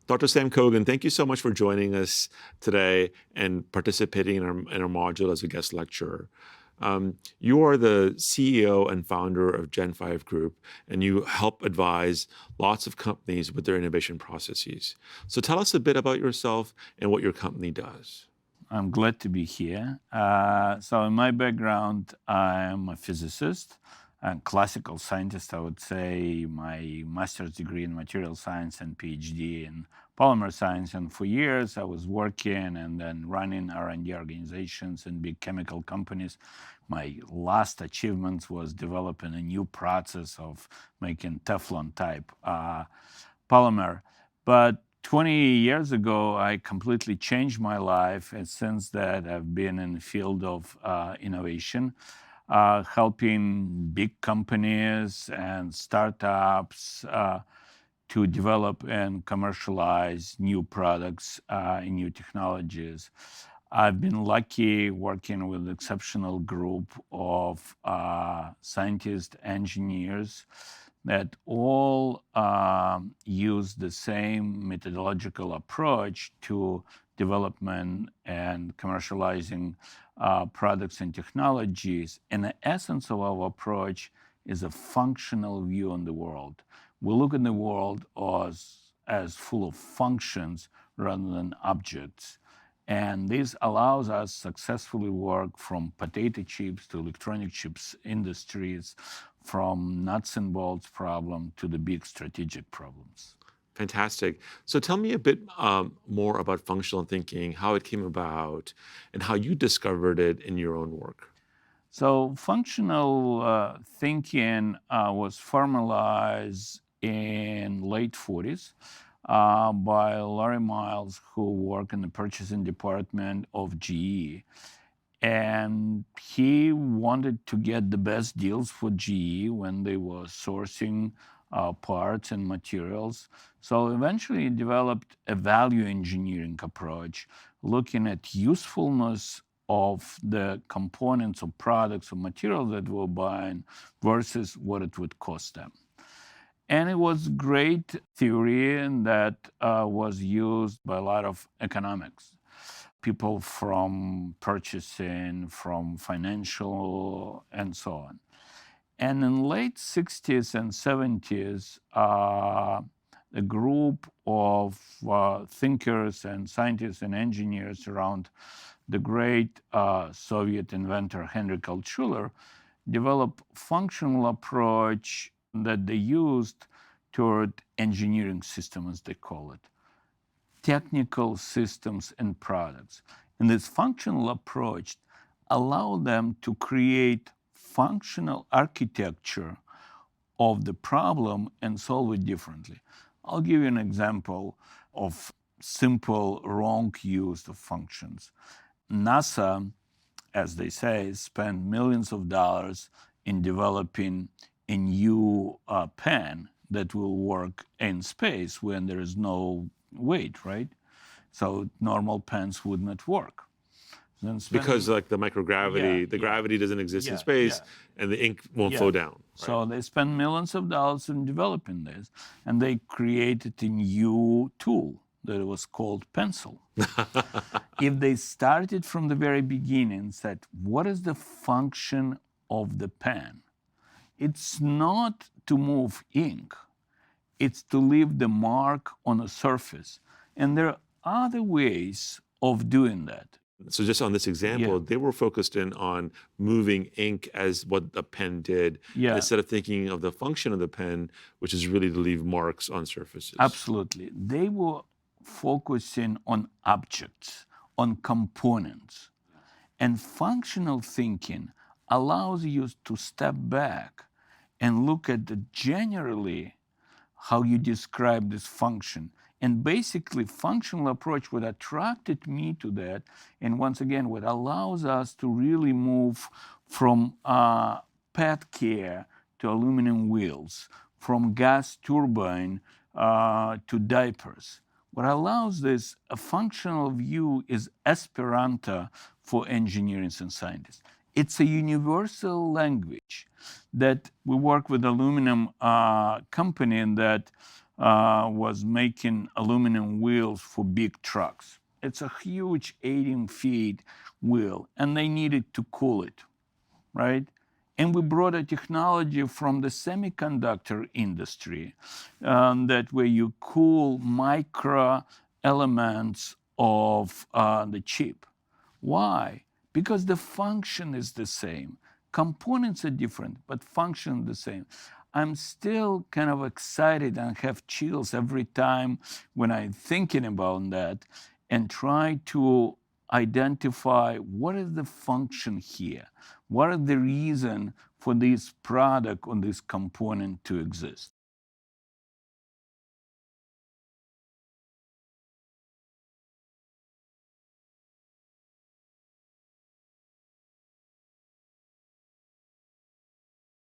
Dr. Sam Kogan, thank you so much for joining us today and participating in our module as a guest lecturer. You are the CEO and founder of Gen5 Group, and you help advise lots of companies with their innovation processes. So tell us a bit about yourself and what your company does. I'm glad to be here. So in my background, I'm a physicist and classical scientist, I would say. My master's degree in material science and PhD in polymer science. And for years, I was working and then running R&D organizations in big chemical companies. My last achievements was developing a new process of making Teflon type polymer. But 20 years ago, I completely changed my life. And since that, I've been in the field of innovation, helping big companies and startups to develop and commercialize new products and new technologies. I've been lucky working with an exceptional group of scientists, engineers that all use the same methodological approach to development and commercializing products and technologies. And the essence of our approach is a functional view on the world. We look at the world as full of functions rather than objects. And this allows us successfully work from potato chips to electronic chips industries, from nuts and bolts problem to the big strategic problems. Fantastic. So tell me a bit more about functional thinking, how it came about, and how you discovered it in your own work. So functional thinking was formalized in late 40s by Larry Miles, who worked in the purchasing department of GE. And he wanted to get the best deals for GE when they were sourcing parts and materials. So eventually he developed a value engineering approach, looking at usefulness of the components of products or materials that we're buying versus what it would cost them. And it was great theory and that was used by a lot of economics. People from purchasing, from financial, and so on. And in late 60s and 70s, a group of thinkers and scientists and engineers around the great Soviet inventor Genrich Altshulle developed functional approach that they used toward engineering systems, as they call it, technical systems and products. And this functional approach allowed them to create functional architecture of the problem and solve it differently. I'll give you an example of simple wrong use of functions. NASA, as they say, spent millions of dollars in developing a new pen that will work in space when there is no weight, right? So normal pens would not work. Because like the microgravity, gravity doesn't exist in space, and the ink won't flow down. Right? So they spent millions of dollars in developing this, and they created a new tool that was called pencil. If they started from the very beginning and said, what is the function of the pen? It's not to move ink. It's to leave the mark on a surface. And there are other ways of doing that. So just on this example, they were focused in on moving ink as what the pen did, instead of thinking of the function of the pen, which is really to leave marks on surfaces. Absolutely. They were focusing on objects, on components. And functional thinking allows you to step back and look at generally how you describe this function. And basically, functional approach, what attracted me to that, and once again, what allows us to really move from pet care to aluminum wheels, from gas turbine to diapers. What allows this, a functional view is Esperanto for engineers and scientists. It's a universal language that we work with aluminum company that was making aluminum wheels for big trucks. It's a huge 18 feet wheel, and they needed to cool it, right? And we brought a technology from the semiconductor industry that where you cool micro elements of the chip. Why? Because the function is the same. Components are different, but function the same. I'm still kind of excited and have chills every time when I'm thinking about that and try to identify what is the function here? What are the reason for this product or this component to exist?